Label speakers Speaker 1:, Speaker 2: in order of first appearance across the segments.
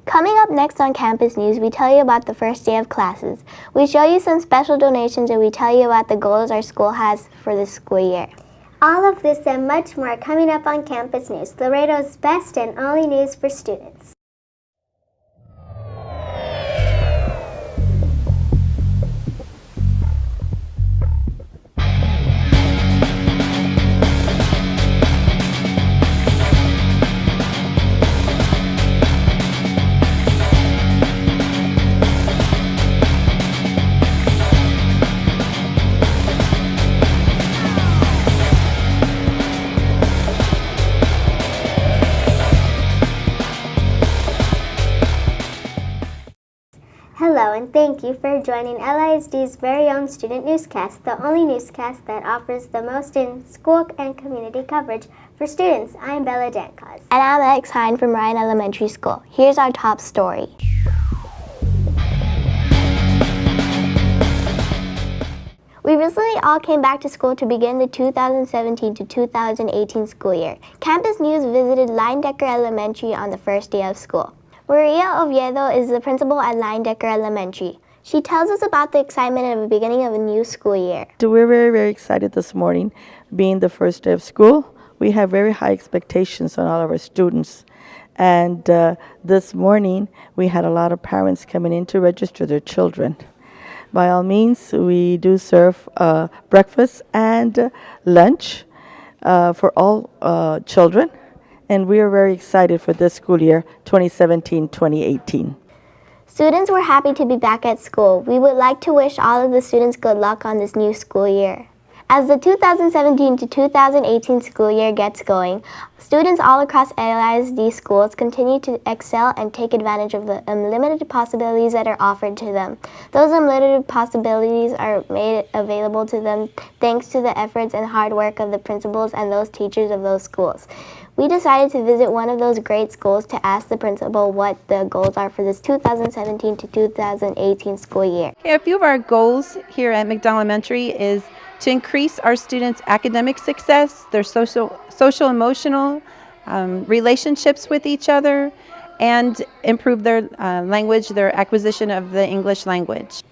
Speaker 1: Coming up next on Campus News, we tell you about the first day of classes. We show you some special donations and we tell you about the goals our school has for this school year.
Speaker 2: All of this and much more coming up on Campus News, Laredo's best and only news for students. Hello and thank you for joining LISD's very own student newscast, the only newscast that offers the most in school and community coverage for students. I'm Bella Dancause.
Speaker 1: And I'm Alex Hine from Ryan Elementary School. Here's our top story. We recently all came back to school to begin the 2017 to 2018 school year. Campus News visited Leyendecker Elementary on the first day of school. Maria Oviedo is the principal at Leyendecker Elementary. She tells us about the excitement of the beginning of a new school year.
Speaker 3: So we're very, very excited this morning, being the first day of school. We have very high expectations on all of our students. And this morning, we had a lot of parents coming in to register their children. By all means, we do serve breakfast and lunch for all children. And we are very excited for this school year, 2017-2018.
Speaker 1: Students were happy to be back at school. We would like to wish all of the students good luck on this new school year. As the 2017 to 2018 school year gets going, students all across LISD schools continue to excel and take advantage of the unlimited possibilities that are offered to them. Those unlimited possibilities are made available to them thanks to the efforts and hard work of the principals and those teachers of those schools. We decided to visit one of those great schools to ask the principal what the goals are for this 2017 to 2018 school year.
Speaker 4: Okay, a few of our goals here at McDonald Elementary is to increase our students' academic success, their social-emotional relationships with each other, and improve their language, their acquisition of the English language.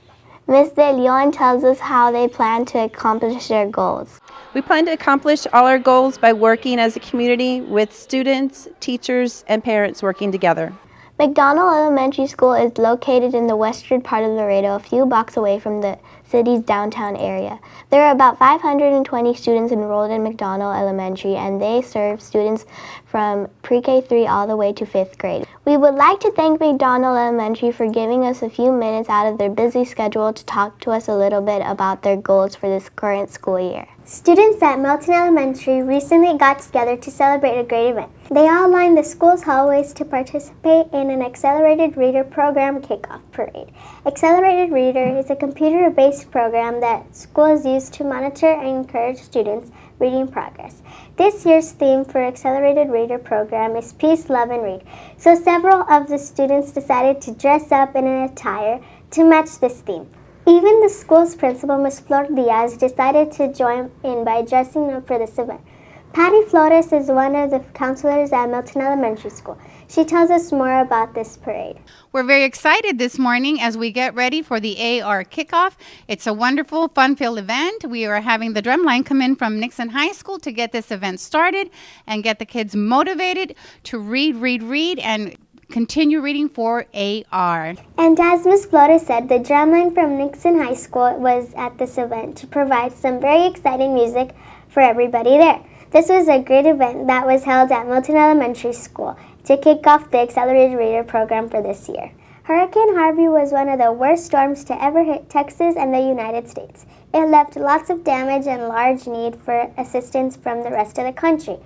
Speaker 1: Ms. De Leon tells us how they plan to accomplish their goals.
Speaker 4: We plan to accomplish all our goals by working as a community with students, teachers, and parents working together.
Speaker 1: McDonald Elementary School is located in the western part of Laredo, a few blocks away from the city's downtown area. There are about 520 students enrolled in McDonald Elementary, and they serve students from pre-K3 all the way to 5th grade. We would like to thank McDonald Elementary for giving us a few minutes out of their busy schedule to talk to us a little bit about their goals for this current school year.
Speaker 2: Students at Milton Elementary recently got together to celebrate a great event. They all lined the school's hallways to participate in an Accelerated Reader Program kickoff parade. Accelerated Reader is a computer-based program that schools use to monitor and encourage students' reading progress. This year's theme for Accelerated Reader Program is Peace, Love, and Read. So several of the students decided to dress up in an attire to match this theme. Even the school's principal, Ms. Flor Diaz, decided to join in by dressing up for this event. Patty Flores is one of the counselors at Milton Elementary School. She tells us more about this parade.
Speaker 5: We're very excited this morning as we get ready for the AR kickoff. It's a wonderful, fun-filled event. We are having the drumline come in from Nixon High School to get this event started and get the kids motivated to read, and continue reading for AR.
Speaker 2: And as Ms. Flores said, the drumline from Nixon High School was at this event to provide some very exciting music for everybody there. This was a great event that was held at Milton Elementary School to kick off the Accelerated Reader Program for this year. Hurricane Harvey was one of the worst storms to ever hit Texas and the United States. It left lots of damage and large need for assistance from the rest of the country.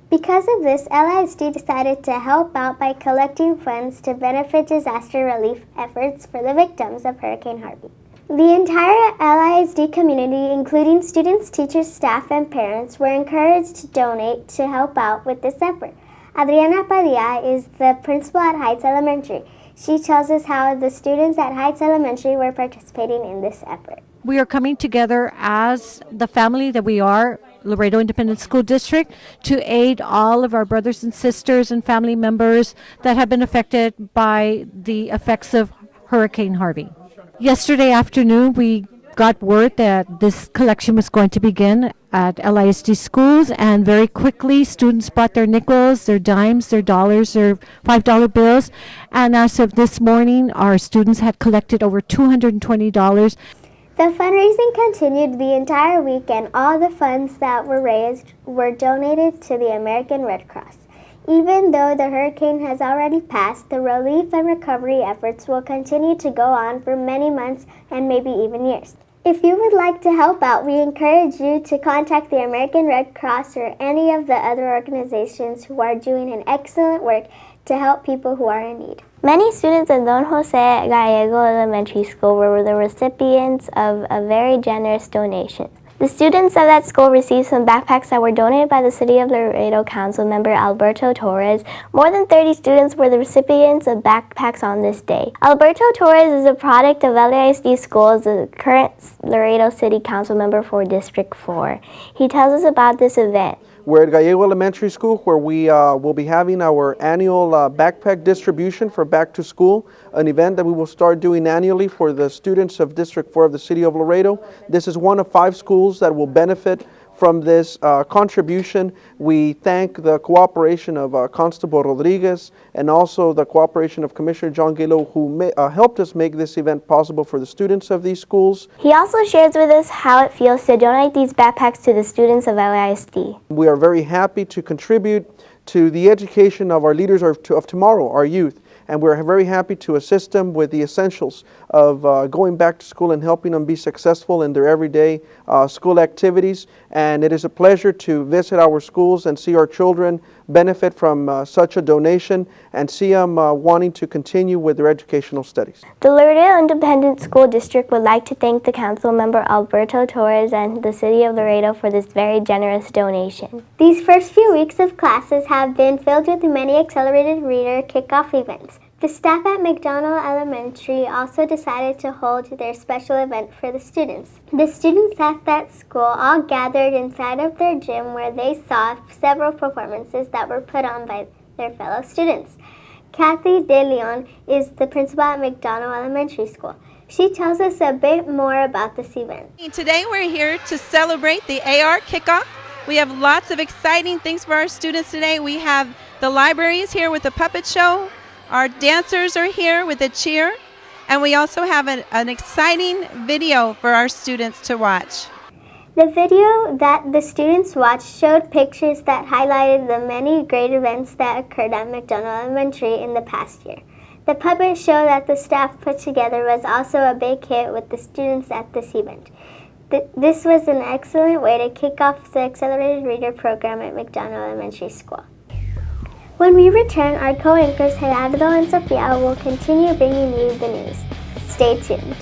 Speaker 2: Because of this, LISD decided to help out by collecting funds to benefit disaster relief efforts for the victims of Hurricane Harvey. The entire LISD community, including students, teachers, staff, and parents, were encouraged to donate to help out with this effort. Adriana Padilla is the principal at Heights Elementary. She tells us how the students at Heights Elementary were participating in this effort.
Speaker 6: We are coming together as the family that we are Laredo Independent School District to aid all of our brothers and sisters and family members that have been affected by the effects of Hurricane Harvey. Yesterday afternoon, we got word that this collection was going to begin at LISD schools, and very quickly students brought their nickels, their dimes, their dollars, their $5 bills, and as of this morning, our students had collected over $220.
Speaker 2: The fundraising continued the entire week, and all the funds that were raised were donated to the American Red Cross. Even though the hurricane has already passed, the relief and recovery efforts will continue to go on for many months and maybe even years. If you would like to help out, we encourage you to contact the American Red Cross or any of the other organizations who are doing an excellent work to help people who are in need.
Speaker 1: Many students in Don Jose Gallego Elementary School were the recipients of a very generous donation. The students of that school received some backpacks that were donated by the City of Laredo Council member Alberto Torres. More than 30 students were the recipients of backpacks on this day. Alberto Torres is a product of LAISD Schools, the current Laredo City Council member for District 4. He tells us about this event.
Speaker 7: We're at Gallego Elementary School, where we will be having our annual backpack distribution for back to school, an event that we will start doing annually for the students of District 4 of the City of Laredo. This is one of 5 schools that will benefit from this contribution. We thank the cooperation of Constable Rodriguez and also the cooperation of Commissioner John Galo, who helped us make this event possible for the students of these schools.
Speaker 1: He also shares with us how it feels to donate these backpacks to the students of LAISD.
Speaker 7: We are very happy to contribute to the education of our leaders of tomorrow, our youth. And we're very happy to assist them with the essentials of going back to school and helping them be successful in their everyday school activities. And it is a pleasure to visit our schools and see our children benefit from such a donation and see them wanting to continue with their educational studies.
Speaker 1: The Laredo Independent School District would like to thank the council member Alberto Torres and the City of Laredo for this very generous donation.
Speaker 2: These first few weeks of classes have been filled with many accelerated reader kickoff events. The staff at McDonald Elementary also decided to hold their special event for the students. The students at that school all gathered inside of their gym, where they saw several performances that were put on by their fellow students. Kathy De Leon is the principal at McDonald Elementary School. She tells us a bit more about this event.
Speaker 4: Today we're here to celebrate the AR kickoff. We have lots of exciting things for our students today. We have the libraries here with a puppet show. Our dancers are here with a cheer, and we also have an exciting video for our students to watch.
Speaker 2: The video that the students watched showed pictures that highlighted the many great events that occurred at McDonald Elementary in the past year. The puppet show that the staff put together was also a big hit with the students at this event. This was an excellent way to kick off the Accelerated Reader program at McDonald Elementary School. When we return, our co-anchors Gerardo and Sofia will continue bringing you the news. Stay tuned.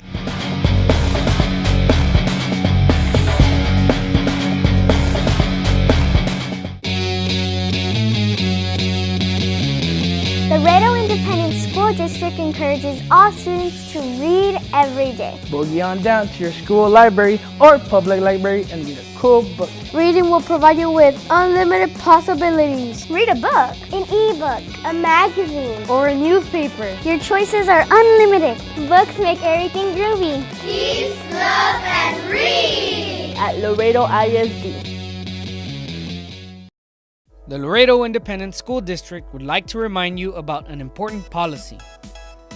Speaker 1: The Laredo Independent School District encourages all students to read every day.
Speaker 8: Boogie on down to your school library or public library and read a cool book.
Speaker 1: Reading will provide you with unlimited possibilities. Read a book, an e-book, a magazine, or a newspaper. Your choices are unlimited. Books make everything groovy.
Speaker 9: Peace, love, and read!
Speaker 8: At Laredo ISD.
Speaker 10: The Laredo Independent School District would like to remind you about an important policy.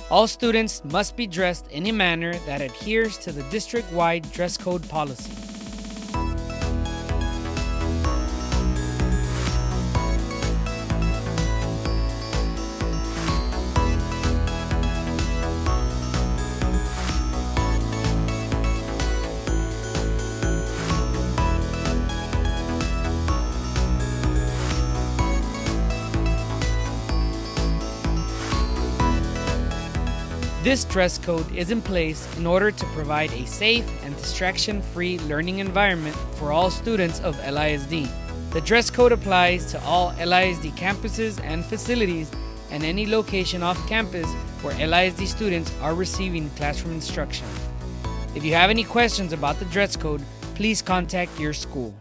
Speaker 10: All students must be dressed in a manner that adheres to the district-wide dress code policy. This dress code is in place in order to provide a safe and distraction-free learning environment for all students of LISD. The dress code applies to all LISD campuses and facilities and any location off campus where LISD students are receiving classroom instruction. If you have any questions about the dress code, please contact your school.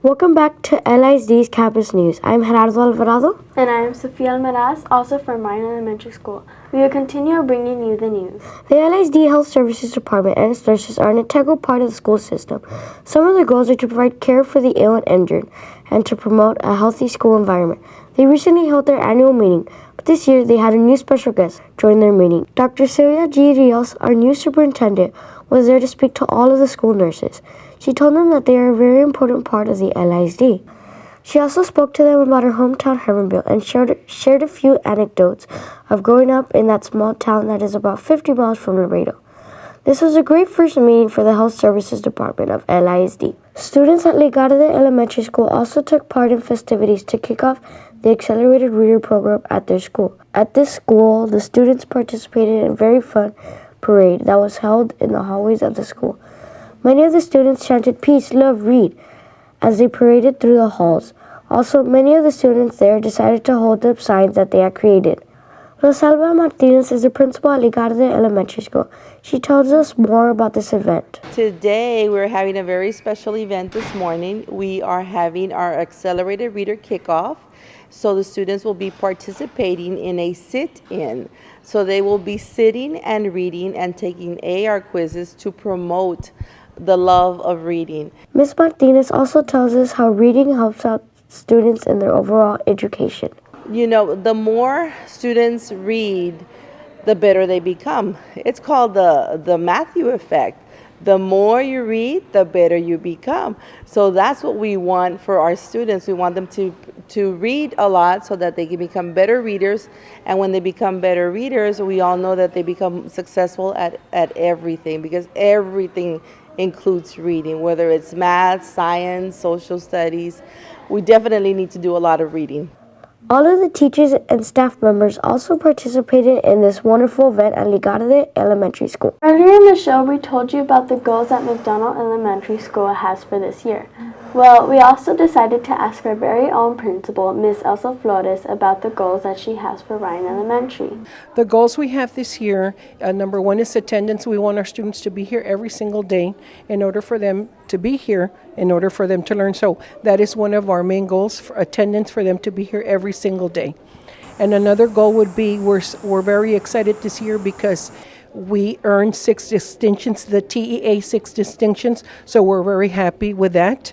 Speaker 11: Welcome back to LISD's Campus News. I'm Gerardo Alvarado.
Speaker 12: And I am Sofia Almaraz, also from Ryan Elementary School. We will continue bringing you the news.
Speaker 11: The LISD Health Services Department and its nurses are an integral part of the school system. Some of their goals are to provide care for the ill and injured and to promote a healthy school environment. They recently held their annual meeting, but this year they had a new special guest join their meeting. Dr. Celia G. Rios, our new superintendent, was there to speak to all of the school nurses. She told them that they are a very important part of the LISD. She also spoke to them about her hometown, Hermanville, and shared a few anecdotes of growing up in that small town that is about 50 miles from Laredo. This was a great first meeting for the Health Services Department of LISD. Students at Laredo Elementary School also took part in festivities to kick off the Accelerated Reader program at their school. At this school, the students participated in a very fun parade that was held in the hallways of the school. Many of the students chanted "Peace, Love, Read" as they paraded through the halls. Also, many of the students there decided to hold up signs that they had created. Rosalba Martinez is the principal at Laredo Elementary School. She tells us more about this event.
Speaker 13: Today, we're having a very special event this morning. We are having our Accelerated Reader Kickoff. So the students will be participating in a sit-in. So they will be sitting and reading and taking AR quizzes to promote the love of reading.
Speaker 11: Ms. Martinez also tells us how reading helps out students in their overall education.
Speaker 13: You know, the more students read, the better they become. It's called the Matthew effect. The more you read, the better you become. So that's what we want for our students. We want them to read a lot so that they can become better readers. And when they become better readers, we all know that they become successful at everything, because everything includes reading, whether it's math, science, social studies. We definitely need to do a lot of reading.
Speaker 11: All of the teachers and staff members also participated in this wonderful event at Laredo Elementary School.
Speaker 12: Earlier in the show, we told you about the goals that McDonald Elementary School has for this year. Well, we also decided to ask our very own principal, Miss Elsa Flores, about the goals that she has for Ryan Elementary.
Speaker 14: The goals we have this year, number one is attendance. We want our students to be here every single day in order for them to be here, in order for them to learn. So that is one of our main goals, for attendance, for them to be here every single day. And another goal would be, we're very excited this year because we earned 6 distinctions, the TEA 6 distinctions, so we're very happy with that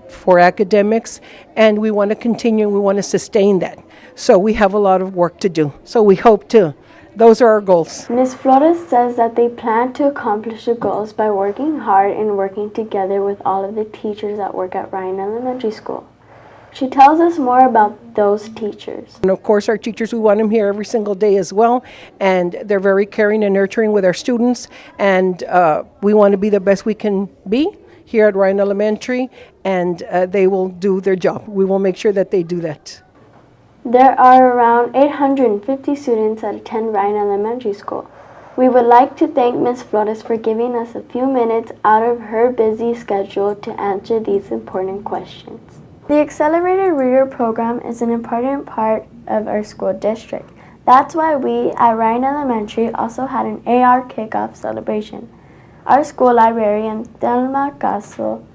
Speaker 14: for academics, and we want to continue, we want to sustain that. So we have a lot of work to do, so we hope to. Those are our goals.
Speaker 12: Ms. Flores says that they plan to accomplish the goals by working hard and working together with all of the teachers that work at Ryan Elementary School. She tells us more about those teachers.
Speaker 14: And of course, our teachers, we want them here every single day as well. And they're very caring and nurturing with our students. And we want to be the best we can be here at Ryan Elementary. And they will do their job. We will make sure that they do that.
Speaker 12: There are around 850 students that attend Ryan Elementary School. We would like to thank Ms. Flores for giving us a few minutes out of her busy schedule to answer these important questions. The Accelerated Reader program is an important part of our school district. That's why we at Ryan Elementary also had an AR kickoff celebration. Our school librarian, Thelma Caso,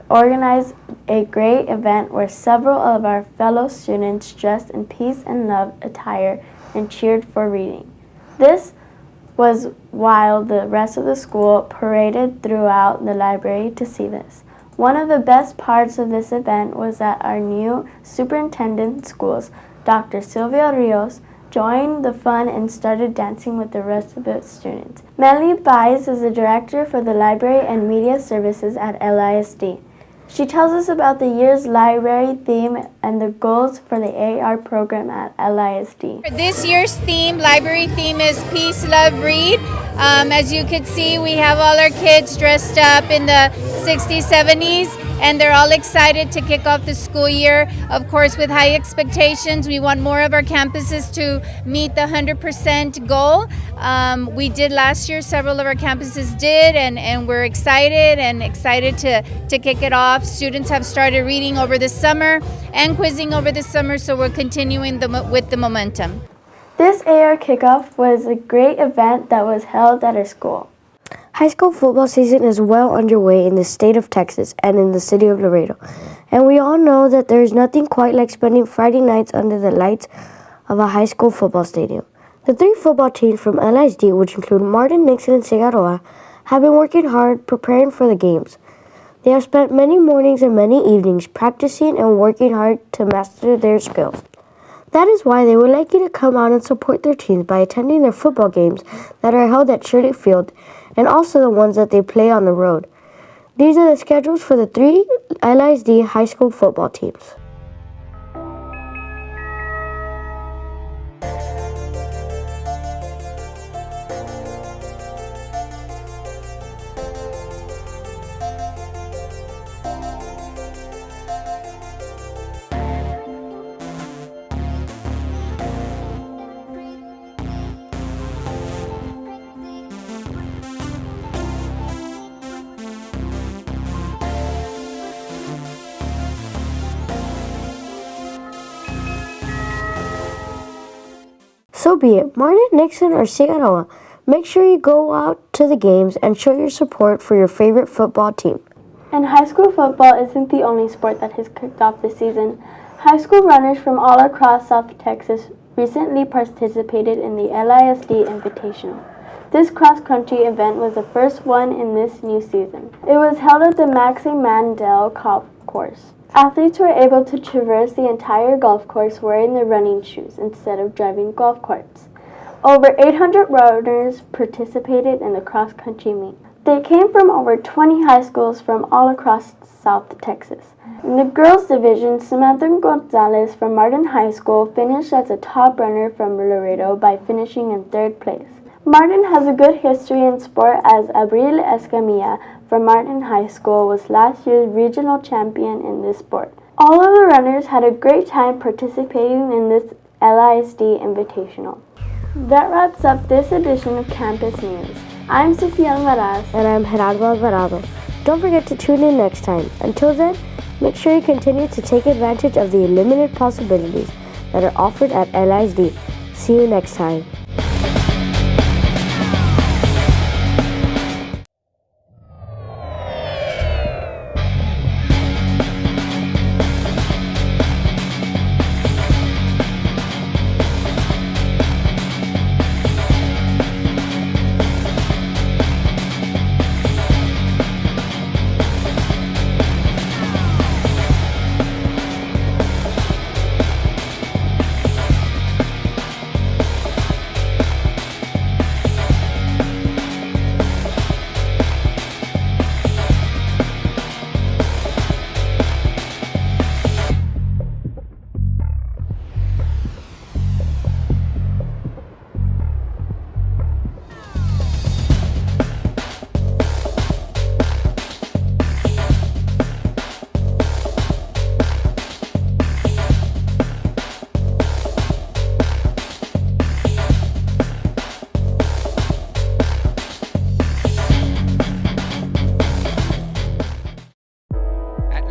Speaker 12: organized a great event where several of our fellow students dressed in peace and love attire and cheered for reading. This was while the rest of the school paraded throughout the library to see this. One of the best parts of this event was that our new superintendent schools, Dr. Silvia Rios, joined the fun and started dancing with the rest of the students. Melanie Baez is the director for the Library and Media Services at LISD. She tells us about the year's library theme and the goals for the AR program at LISD.
Speaker 15: This year's library theme is Peace, Love, Read. As you can see, we have all our kids dressed up in the 60s, 70s, and they're all excited to kick off the school year. Of course, with high expectations, we want more of our campuses to meet the 100% goal. We did last year, several of our campuses did, and we're excited to kick it off. Students have started reading over the summer and quizzing over the summer, so we're continuing with the momentum.
Speaker 12: This AR kickoff was a great event that was held at our school.
Speaker 11: High school football season is well underway in the state of Texas and in the city of Laredo. And we all know that there is nothing quite like spending Friday nights under the lights of a high school football stadium. The 3 football teams from LISD, which include Martin, Nixon, and Figueroa, have been working hard preparing for the games. They have spent many mornings and many evenings practicing and working hard to master their skills. That is why they would like you to come out and support their teams by attending their football games that are held at Shirley Field and also the ones that they play on the road. These are the schedules for the 3 LISD high school football teams. So be it, Martin, Nixon, or Figueroa. Make sure you go out to the games and show your support for your favorite football team.
Speaker 12: And high school football isn't the only sport that has kicked off this season. High school runners from all across South Texas recently participated in the LISD Invitational. This cross-country event was the first one in this new season. It was held at the Maxie Mandel Golf Course. Athletes were able to traverse the entire golf course wearing their running shoes instead of driving golf carts. Over 800 runners participated in the cross-country meet. They came from over 20 high schools from all across South Texas. In the girls' division, Samantha Gonzalez from Martin High School finished as a top runner from Laredo by finishing in 3rd place. Martin has a good history in sport as Abril Escamilla from Martin High School was last year's regional champion in this sport. All of the runners had a great time participating in this LISD Invitational. That wraps up this edition of Campus News. I'm Sofia Almaraz.
Speaker 11: And I'm Gerardo Alvarado. Don't forget to tune in next time. Until then, make sure you continue to take advantage of the limited possibilities that are offered at LISD. See you next time.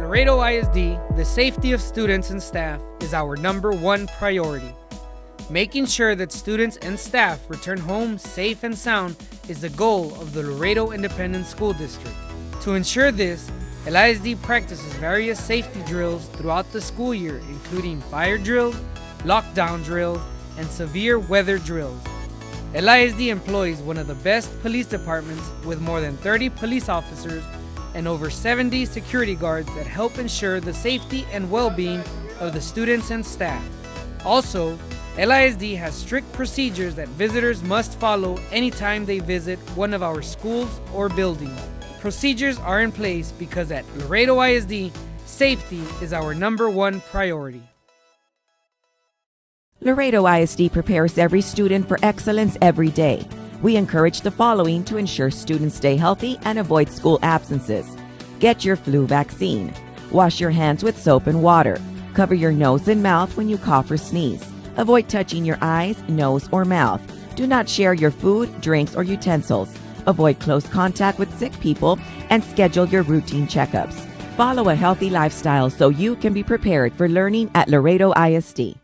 Speaker 10: Laredo ISD, the safety of students and staff is our #1 priority. Making sure that students and staff return home safe and sound is the goal of the Laredo Independent School District. To ensure this, LISD practices various safety drills throughout the school year, including fire drills, lockdown drills, and severe weather drills. LISD employs one of the best police departments with more than 30 police officers and over 70 security guards that help ensure the safety and well-being of the students and staff. Also, LISD has strict procedures that visitors must follow anytime they visit one of our schools or buildings. Procedures are in place because at Laredo ISD, safety is our #1 priority.
Speaker 16: Laredo ISD prepares every student for excellence every day. We encourage the following to ensure students stay healthy and avoid school absences. Get your flu vaccine. Wash your hands with soap and water. Cover your nose and mouth when you cough or sneeze. Avoid touching your eyes, nose, or mouth. Do not share your food, drinks, or utensils. Avoid close contact with sick people and schedule your routine checkups. Follow a healthy lifestyle so you can be prepared for learning at Laredo ISD.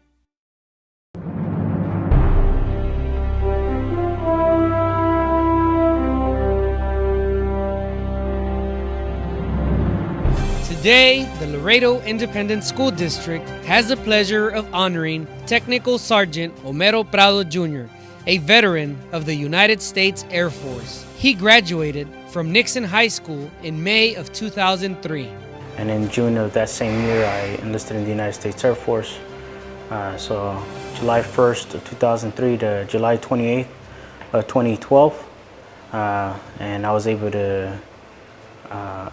Speaker 10: Today, the Laredo Independent School District has the pleasure of honoring Technical Sergeant Homero Prado Jr., a veteran of the United States Air Force. He graduated from Nixon High School in May of 2003.
Speaker 17: And in June of that same year, I enlisted in the United States Air Force. So July 1st of 2003 to July 28th of 2012. And I was able to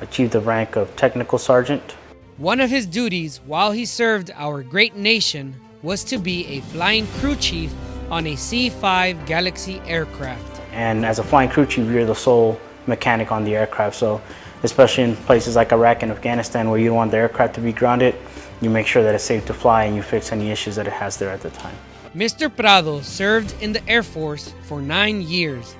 Speaker 17: achieve the rank of Technical Sergeant.
Speaker 10: One of his duties while he served our great nation was to be a flying crew chief on a C-5 Galaxy aircraft.
Speaker 17: And as a flying crew chief, you're the sole mechanic on the aircraft. So especially in places like Iraq and Afghanistan where you don't want the aircraft to be grounded, you make sure that it's safe to fly and you fix any issues that it has there at the time.
Speaker 10: Mr. Prado served in the Air Force for 9 years.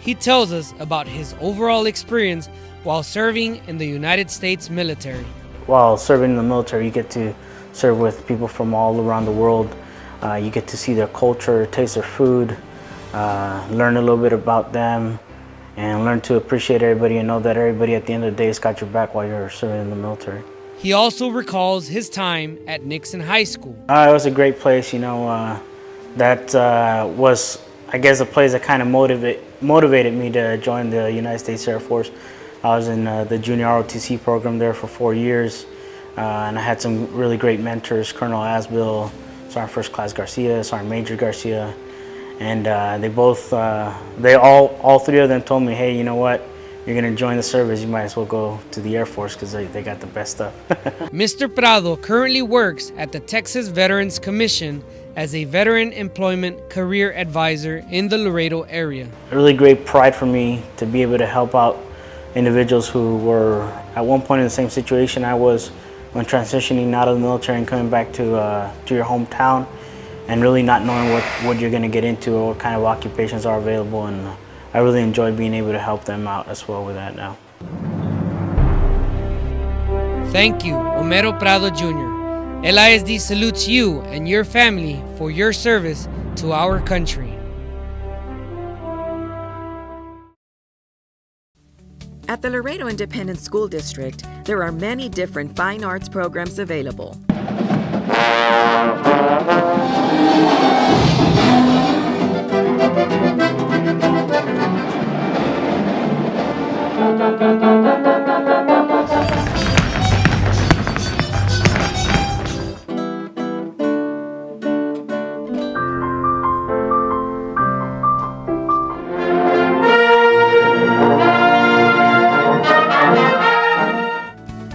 Speaker 10: He tells us about his overall experience while serving in the United States military.
Speaker 17: While serving in the military, you get to serve with people from all around the world. You get to see their culture, taste their food, learn a little bit about them, and learn to appreciate everybody and know that everybody at the end of the day has got your back while you're serving in the military.
Speaker 10: He also recalls his time at Nixon High School.
Speaker 17: It was a great place, you know. That was, I guess, a place that kind of motivated me to join the United States Air Force. I was in the junior ROTC program there for 4 years, and I had some really great mentors, Colonel Asbill, Sergeant First Class Garcia, Sergeant Major Garcia, and all three of them told me, hey, you know what? You're going to join the service, you might as well go to the Air Force because they got the best stuff.
Speaker 10: Mr. Prado currently works at the Texas Veterans Commission as a Veteran Employment Career Advisor in the Laredo area.
Speaker 17: A really great pride for me to be able to help out individuals who were at one point in the same situation I was when transitioning out of the military and coming back to your hometown and really not knowing what you're going to get into or what kind of occupations are available. And I really enjoyed being able to help them out as well with that now.
Speaker 10: Thank you, Homero Prado Jr. LISD salutes you and your family for your service to our country.
Speaker 16: At the Laredo Independent School District, there are many different fine arts programs available.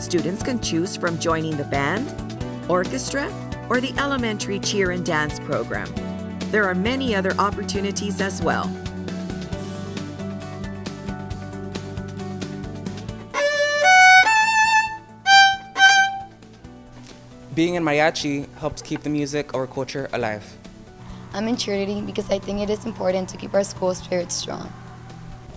Speaker 16: Students can choose from joining the band, orchestra, or the elementary cheer and dance program. There are many other opportunities as well.
Speaker 18: Being in mariachi helps keep the music or culture alive.
Speaker 19: I'm in cheerleading because I think it is important to keep our school spirit strong.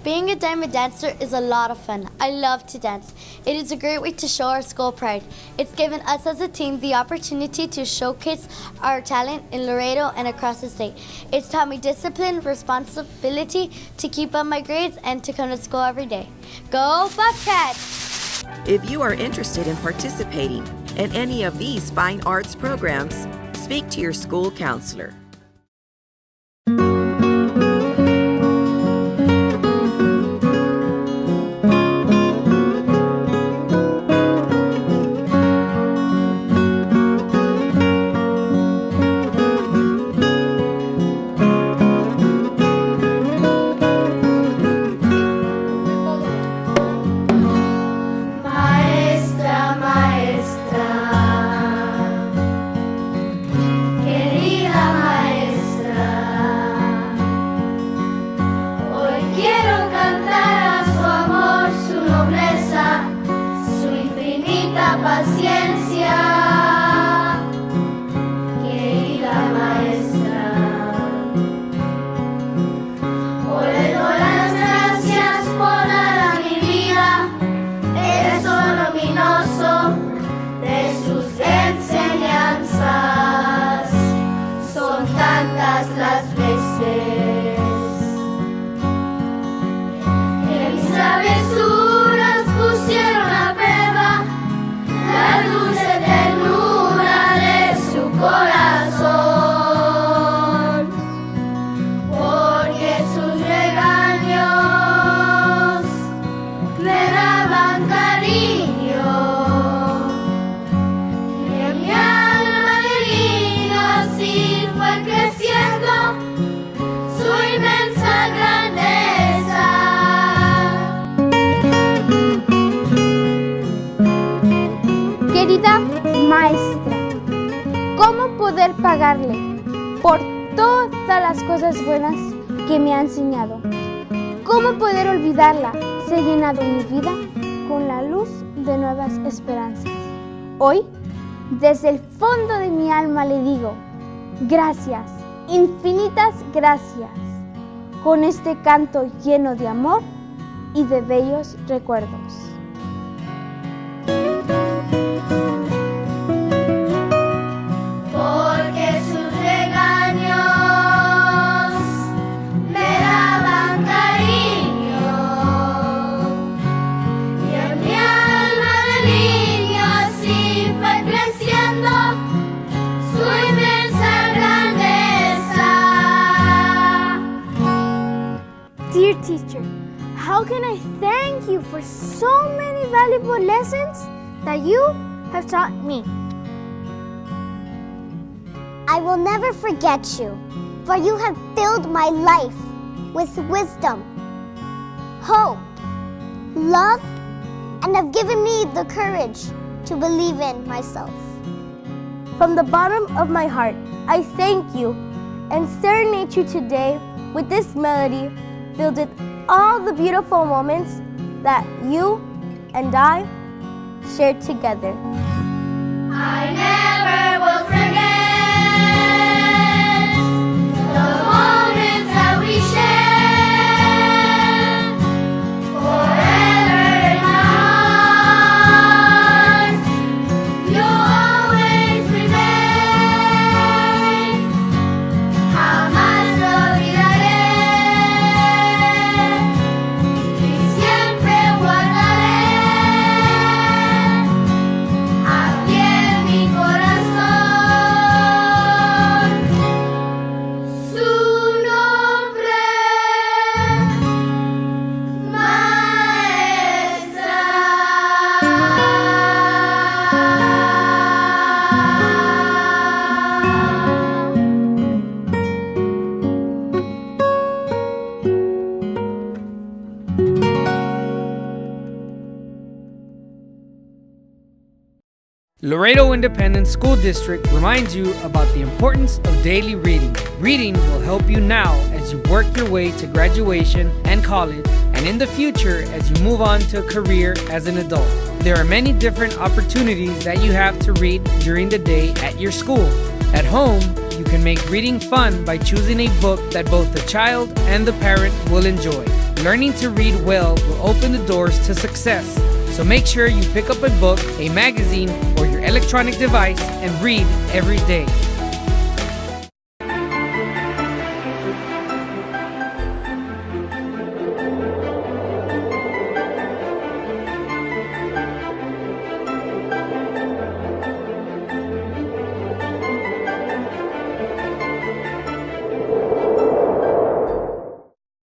Speaker 20: Being a diamond dancer is a lot of fun. I love to dance. It is a great way to show our school pride. It's given us as a team the opportunity to showcase our talent in Laredo and across the state. It's taught me discipline, responsibility, to keep up my grades, and to come to school every day. Go Bobcats!
Speaker 16: If you are interested in participating in any of these fine arts programs, speak to your school counselor.
Speaker 9: Querida maestra,
Speaker 21: ¿Cómo poder pagarle por todas las cosas buenas que me ha enseñado? ¿Cómo poder olvidarla si he llenado mi vida con la luz de nuevas esperanzas? Hoy, desde el fondo de mi alma le digo, gracias, infinitas gracias, con este canto lleno de amor y de bellos recuerdos.
Speaker 9: Porque sus regaños me daban cariño y en mi alma de niño así fue creciendo su inmensa grandeza.
Speaker 21: Dear teacher, how can I thank you for so many valuable lessons that you have taught me?
Speaker 22: I will never forget you, for you have filled my life with wisdom, hope, love, and have given me the courage to believe in myself.
Speaker 21: From the bottom of my heart, I thank you and serenade you today with this melody filled with all the beautiful moments that you and I shared together.
Speaker 9: I never will forget the moments that we shared. Forever in my heart, you'll always remain. Jamás lo olvidaré y siempre guardaré aquí en mi corazón su nombre,
Speaker 10: Laredo Independent School District reminds you about the importance of daily reading. Reading will help you now as you work your way to graduation and college, and in the future as you move on to a career as an adult. There are many different opportunities that you have to read during the day at your school. At home, you can make reading fun by choosing a book that both the child and the parent will enjoy. Learning to read well will open the doors to success. So make sure you pick up a book, a magazine, or your electronic device and read every day.